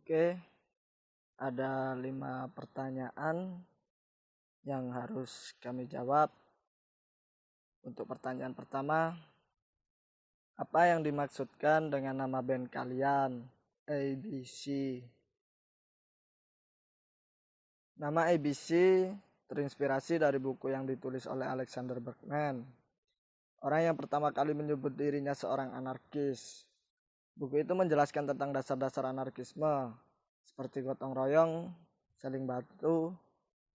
Oke, ada 5 pertanyaan yang harus kami jawab. Untuk pertanyaan pertama, apa yang dimaksudkan dengan nama band kalian, ABC? Nama ABC terinspirasi dari buku yang ditulis oleh Alexander Berkman, orang yang pertama kali menyebut dirinya seorang anarkis. Buku itu menjelaskan tentang dasar-dasar anarkisme, seperti gotong royong, saling bantu,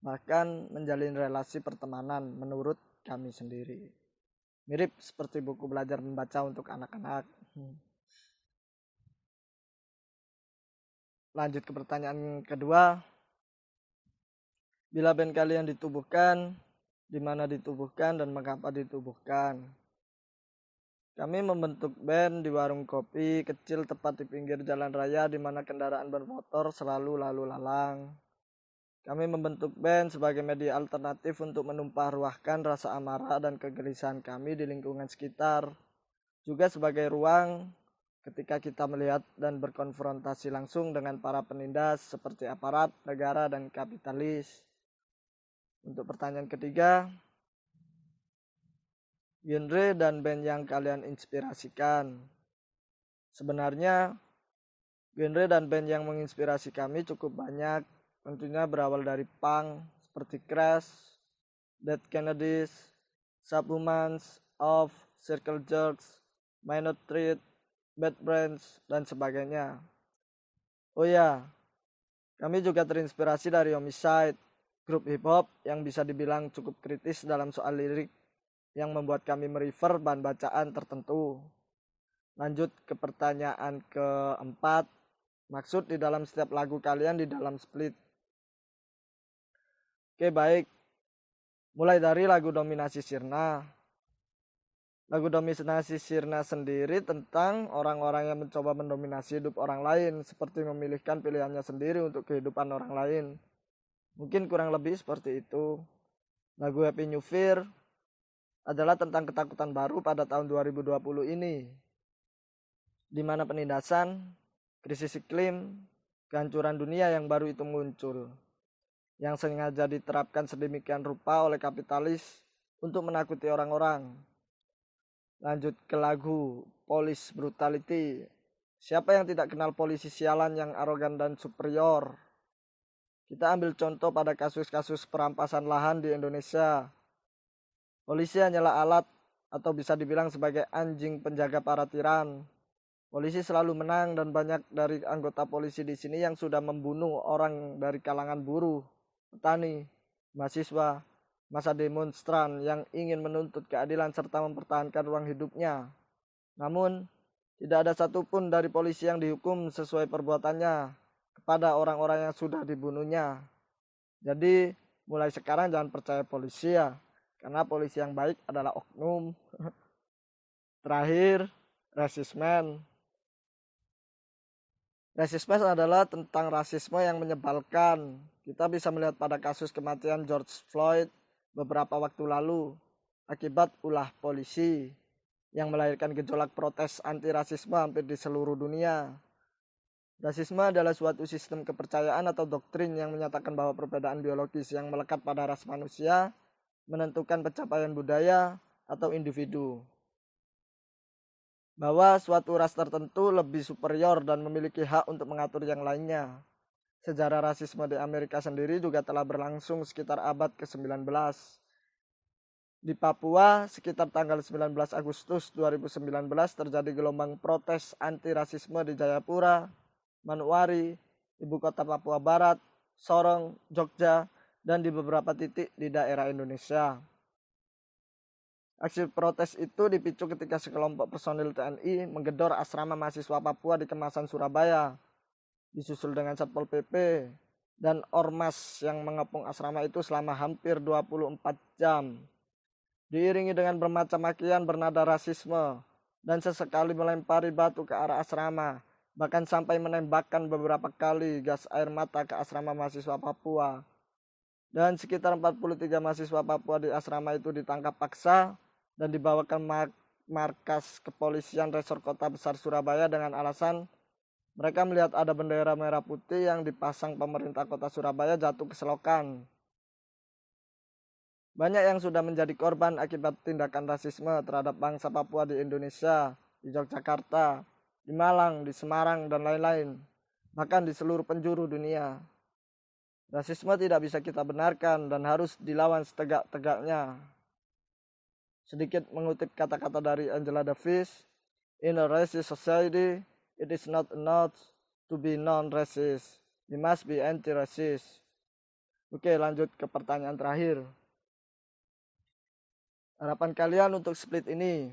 bahkan menjalin relasi pertemanan menurut kami sendiri. Mirip seperti buku belajar membaca untuk anak-anak. Lanjut ke pertanyaan kedua. Bila band kalian ditubuhkan, di mana ditubuhkan dan mengapa ditubuhkan? Kami membentuk band di warung kopi kecil tepat di pinggir jalan raya di mana kendaraan bermotor selalu lalu lalang. Kami membentuk band sebagai media alternatif untuk menumpah ruahkan rasa amarah dan kegelisahan kami di lingkungan sekitar. Juga sebagai ruang ketika kita melihat dan berkonfrontasi langsung dengan para penindas seperti aparat, negara, dan kapitalis. Untuk pertanyaan ketiga, genre dan band yang kalian inspirasikan. Sebenarnya, genre dan band yang menginspirasi kami cukup banyak. Tentunya berawal dari punk seperti Crash, Dead Kennedys, Subhumans, Of, Circle Jerks, Minor Threat, Bad Brains, dan sebagainya. Oh ya, kami juga terinspirasi dari Homicide, grup hip hop yang bisa dibilang cukup kritis dalam soal lirik yang membuat kami merefer bahan bacaan tertentu. Lanjut ke pertanyaan keempat, maksud di dalam setiap lagu kalian di dalam Split. Oke, baik. Mulai dari lagu Dominasi Sirna. Lagu Dominasi Sirna sendiri tentang orang-orang yang mencoba mendominasi hidup orang lain, seperti memilihkan pilihannya sendiri untuk kehidupan orang lain. Mungkin kurang lebih seperti itu. Lagu Happy New Year adalah tentang ketakutan baru pada tahun 2020 ini, di mana penindasan, krisis iklim, kehancuran dunia yang baru itu muncul, yang sengaja diterapkan sedemikian rupa oleh kapitalis untuk menakuti orang-orang. Lanjut ke lagu Police Brutality. Siapa yang tidak kenal polisi sialan yang arogan dan superior? Kita ambil contoh pada kasus-kasus perampasan lahan di Indonesia. Polisi hanyalah alat atau bisa dibilang sebagai anjing penjaga para tiran. Polisi selalu menang dan banyak dari anggota polisi di sini yang sudah membunuh orang dari kalangan buruh, petani, mahasiswa, masa demonstran yang ingin menuntut keadilan serta mempertahankan ruang hidupnya. Namun, tidak ada satupun dari polisi yang dihukum sesuai perbuatannya kepada orang-orang yang sudah dibunuhnya. Jadi, mulai sekarang jangan percaya polisi ya. Karena polisi yang baik adalah oknum. Terakhir, rasisme. Rasisme adalah tentang rasisme yang menyebalkan. Kita bisa melihat pada kasus kematian George Floyd beberapa waktu lalu akibat ulah polisi yang melahirkan gejolak protes anti-rasisme hampir di seluruh dunia. Rasisme adalah suatu sistem kepercayaan atau doktrin yang menyatakan bahwa perbedaan biologis yang melekat pada ras manusia menentukan pencapaian budaya atau individu. Bahwa suatu ras tertentu lebih superior dan memiliki hak untuk mengatur yang lainnya. Sejarah rasisme di Amerika sendiri juga telah berlangsung sekitar abad ke-19. Di Papua, sekitar tanggal 19 Agustus 2019 terjadi gelombang protes anti-rasisme di Jayapura, Manukwari, ibu kota Papua Barat, Sorong, Jogja, dan di beberapa titik di daerah Indonesia. Aksi protes itu dipicu ketika sekelompok personil TNI menggedor asrama mahasiswa Papua di Kemasan, Surabaya, disusul dengan Satpol PP dan Ormas yang mengepung asrama itu selama hampir 24 jam. Diiringi dengan bermacam makian bernada rasisme dan sesekali melempari batu ke arah asrama, bahkan sampai menembakkan beberapa kali gas air mata ke asrama mahasiswa Papua. Dan sekitar 43 mahasiswa Papua di asrama itu ditangkap paksa dan dibawa ke markas kepolisian Resor Kota Besar Surabaya dengan alasan Mereka melihat ada bendera merah putih yang dipasang pemerintah kota Surabaya jatuh ke selokan. Banyak yang sudah menjadi korban akibat tindakan rasisme terhadap bangsa Papua di Indonesia, di Yogyakarta, di Malang, di Semarang, dan lain-lain. Bahkan di seluruh penjuru dunia. Rasisme tidak bisa kita benarkan dan harus dilawan setegak-tegaknya. Sedikit mengutip kata-kata dari Angela Davis, "In a racist society, it is not enough to be non-racist. We must be anti-racist." Oke, lanjut ke pertanyaan terakhir. Harapan kalian untuk split ini?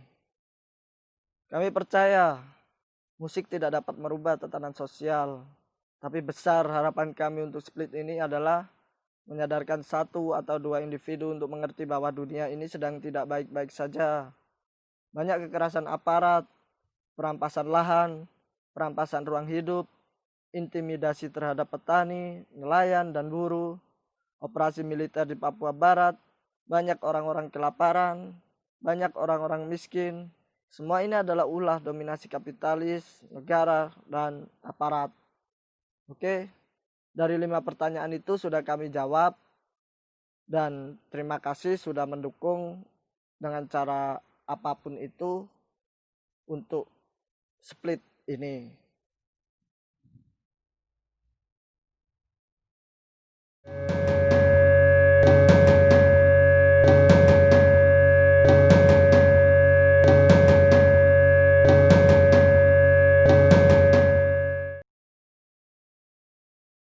Kami percaya musik tidak dapat merubah tatanan sosial. Tapi besar harapan kami untuk split ini adalah menyadarkan satu atau dua individu untuk mengerti bahwa dunia ini sedang tidak baik-baik saja. Banyak kekerasan aparat, perampasan lahan, perampasan ruang hidup, intimidasi terhadap petani, nelayan, dan buruh, operasi militer di Papua Barat, banyak orang-orang kelaparan, banyak orang-orang miskin. Semua ini adalah ulah dominasi kapitalis, negara, dan aparat. Oke, dari 5 pertanyaan itu sudah kami jawab. Dan terima kasih sudah mendukung dengan cara apapun itu untuk split ini.